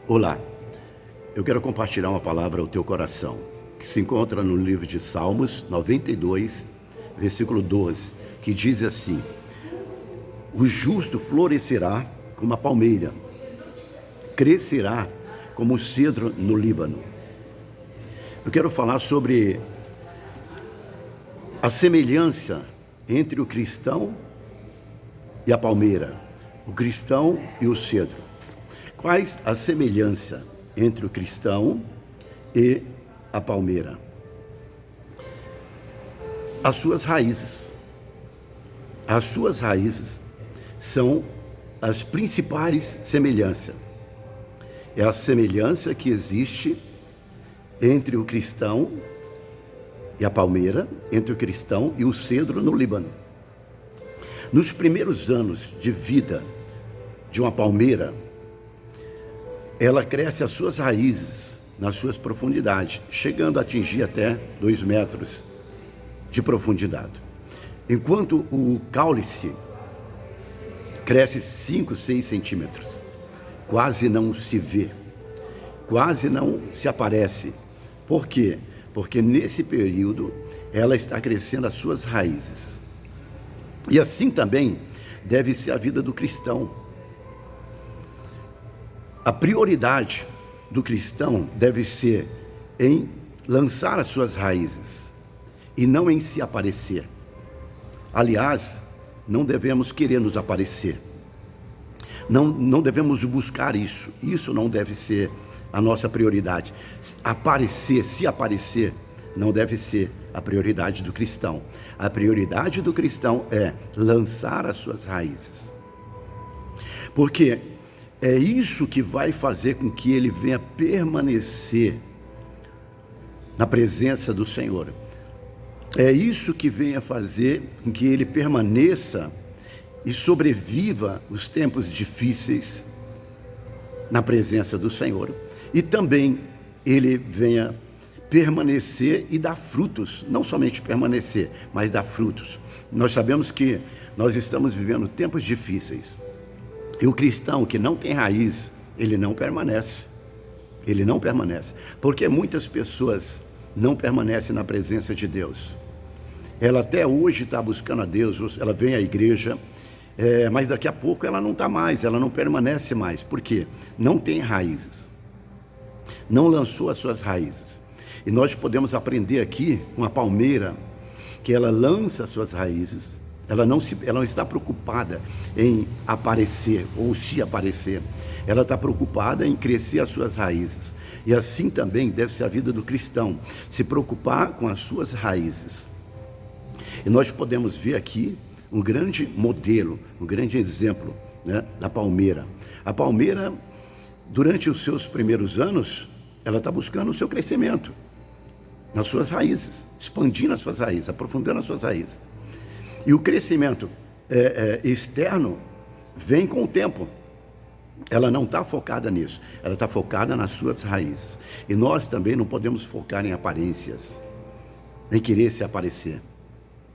Olá, eu quero compartilhar uma palavra ao teu coração, que se encontra no livro de Salmos 92, versículo 12, que diz assim: o justo florescerá como a palmeira, crescerá como o cedro no Líbano. Eu quero falar sobre a semelhança entre o cristão e a palmeira, o cristão e o cedro. Quais a semelhança entre o cristão e a palmeira? As suas raízes. As suas raízes são as principais semelhanças. É a semelhança que existe entre o cristão e a palmeira, entre o cristão e o cedro no Líbano. Nos primeiros anos de vida de uma palmeira, ela cresce as suas raízes nas suas profundidades, chegando a atingir até 2 metros de profundidade. Enquanto o cálice cresce 5, 6 centímetros, quase não se vê, quase não se aparece. Por quê? Porque nesse período ela está crescendo as suas raízes. E assim também deve ser a vida do cristão. A prioridade do cristão deve ser em lançar as suas raízes e não em se aparecer. Aliás, não devemos querer nos aparecer. Não devemos buscar isso. Isso não deve ser a nossa prioridade. Se aparecer, não deve ser a prioridade do cristão. A prioridade do cristão é lançar as suas raízes. Porque é isso que vai fazer com que ele venha permanecer na presença do Senhor. É isso que venha fazer com que ele permaneça e sobreviva os tempos difíceis na presença do Senhor. E também ele venha permanecer e dar frutos, não somente permanecer, mas dar frutos. Nós sabemos que nós estamos vivendo tempos difíceis. E o cristão que não tem raiz, ele não permanece. Ele não permanece. Porque muitas pessoas não permanecem na presença de Deus. Ela até hoje está buscando a Deus, ela vem à igreja, mas daqui a pouco ela não está mais, ela não permanece mais. Por quê? Não tem raízes. Não lançou as suas raízes. E nós podemos aprender aqui com a palmeira, que ela lança as suas raízes. Ela não está preocupada em aparecer ou se aparecer. Ela está preocupada em crescer as suas raízes. E assim também deve ser a vida do cristão, se preocupar com as suas raízes. E nós podemos ver aqui um grande modelo, um grande exemplo, né, da palmeira. A palmeira, durante os seus primeiros anos, ela está buscando o seu crescimento nas suas raízes, expandindo as suas raízes, aprofundando as suas raízes. E o crescimento externo vem com o tempo. Ela não está focada nisso, ela está focada nas suas raízes. E nós também não podemos focar em aparências, em querer se aparecer.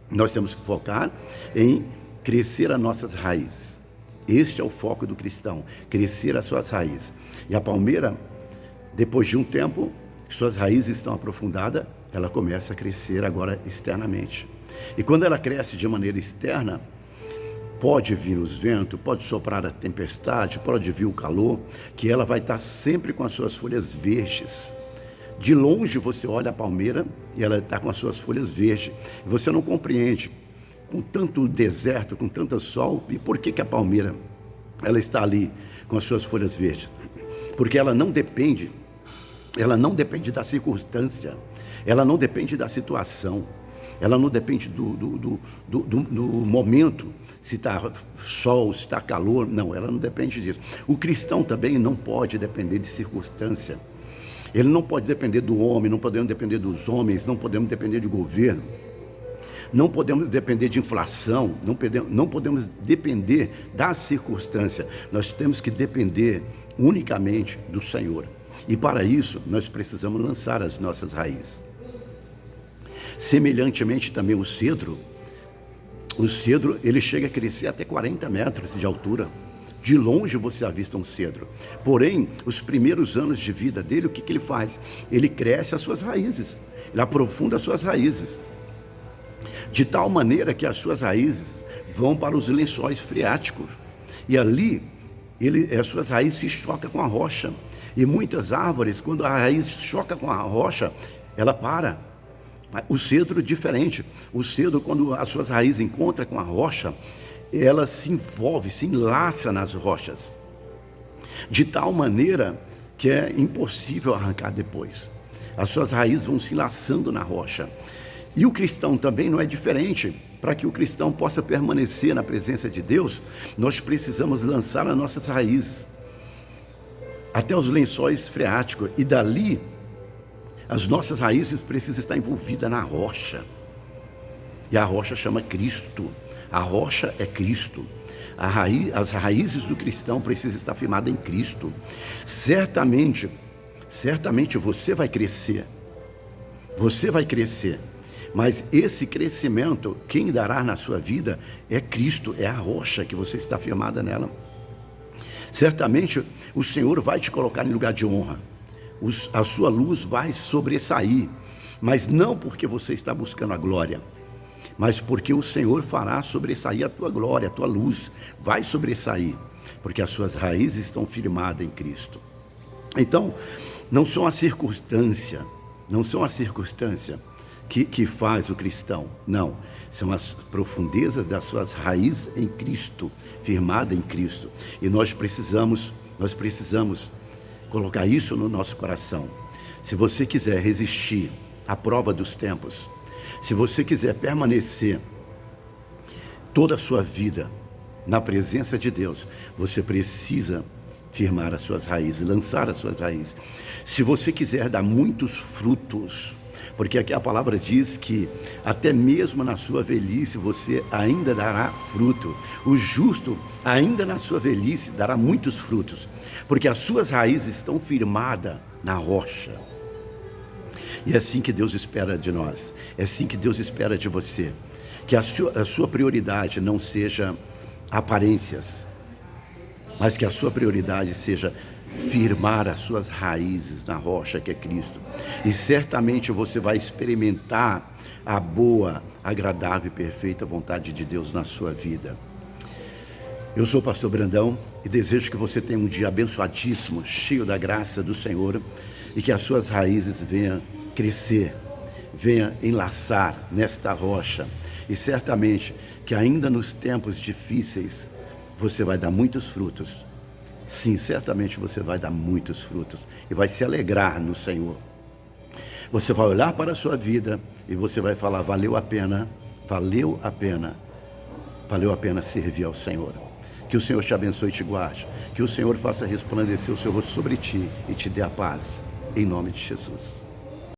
Nós temos que focar em crescer as nossas raízes. Este é o foco do cristão, crescer as suas raízes. E a palmeira, depois de um tempo, suas raízes estão aprofundadas, ela começa a crescer agora externamente. E quando ela cresce de maneira externa, pode vir os ventos, pode soprar a tempestade, pode vir o calor, que ela vai estar sempre com as suas folhas verdes. De longe você olha a palmeira e ela está com as suas folhas verdes. Você não compreende, com tanto deserto, com tanto sol, e por que a palmeira ela está ali com as suas folhas verdes? Porque ela não depende da circunstância, ela não depende da situação. Ela não depende do momento, se está sol, se está calor, não, ela não depende disso. O cristão também não pode depender de circunstância. Ele não pode depender do homem, não podemos depender dos homens, não podemos depender de governo, não podemos depender de inflação, não podemos depender da circunstância. Nós temos que depender unicamente do Senhor. E para isso, nós precisamos lançar as nossas raízes. Semelhantemente também o cedro, ele chega a crescer até 40 metros de altura. De longe você avista um cedro. Porém, os primeiros anos de vida dele, o que ele faz? Ele cresce as suas raízes, ele aprofunda as suas raízes, de tal maneira que as suas raízes vão para os lençóis freáticos. E ali, as suas raízes se chocam com a rocha. E muitas árvores, quando a raiz choca com a rocha, ela para. O cedro é diferente. O cedro, quando as suas raízes encontram com a rocha, ela se envolve, se enlaça nas rochas, de tal maneira que é impossível arrancar depois. As suas raízes vão se enlaçando na rocha. E o cristão também não é diferente. Para que o cristão possa permanecer na presença de Deus, nós precisamos lançar as nossas raízes até os lençóis freáticos, e dali as nossas raízes precisam estar envolvidas na rocha. E a rocha chama Cristo. A rocha é Cristo. As raízes do cristão precisam estar firmadas em Cristo. Certamente você vai crescer. Você vai crescer. Mas esse crescimento, quem dará na sua vida é Cristo, é a rocha que você está firmada nela. Certamente o Senhor vai te colocar em lugar de honra. A sua luz vai sobressair, mas não porque você está buscando a glória, mas porque o Senhor fará sobressair a tua glória, a tua luz vai sobressair, porque as suas raízes estão firmadas em Cristo. Então, não são a circunstância que faz o cristão, não, são as profundezas das suas raízes em Cristo, firmada em Cristo. E nós precisamos colocar isso no nosso coração. Se você quiser resistir à prova dos tempos, se você quiser permanecer toda a sua vida na presença de Deus, você precisa firmar as suas raízes, lançar as suas raízes. Se você quiser dar muitos frutos, porque aqui a palavra diz que até mesmo na sua velhice você ainda dará fruto. O justo ainda na sua velhice dará muitos frutos, porque as suas raízes estão firmadas na rocha. E é assim que Deus espera de nós, é assim que Deus espera de você, que a sua prioridade não seja aparências, mas que a sua prioridade seja firmar as suas raízes na rocha que é Cristo. E certamente você vai experimentar a boa, agradável e perfeita vontade de Deus na sua vida. Eu sou o pastor Brandão e desejo que você tenha um dia abençoadíssimo, cheio da graça do Senhor, e que as suas raízes venham crescer, venham enlaçar nesta rocha. E certamente que ainda nos tempos difíceis você vai dar muitos frutos. Sim, certamente você vai dar muitos frutos e vai se alegrar no Senhor. Você vai olhar para a sua vida e você vai falar: valeu a pena servir ao Senhor. Que o Senhor te abençoe e te guarde. Que o Senhor faça resplandecer o seu rosto sobre ti e te dê a paz. Em nome de Jesus.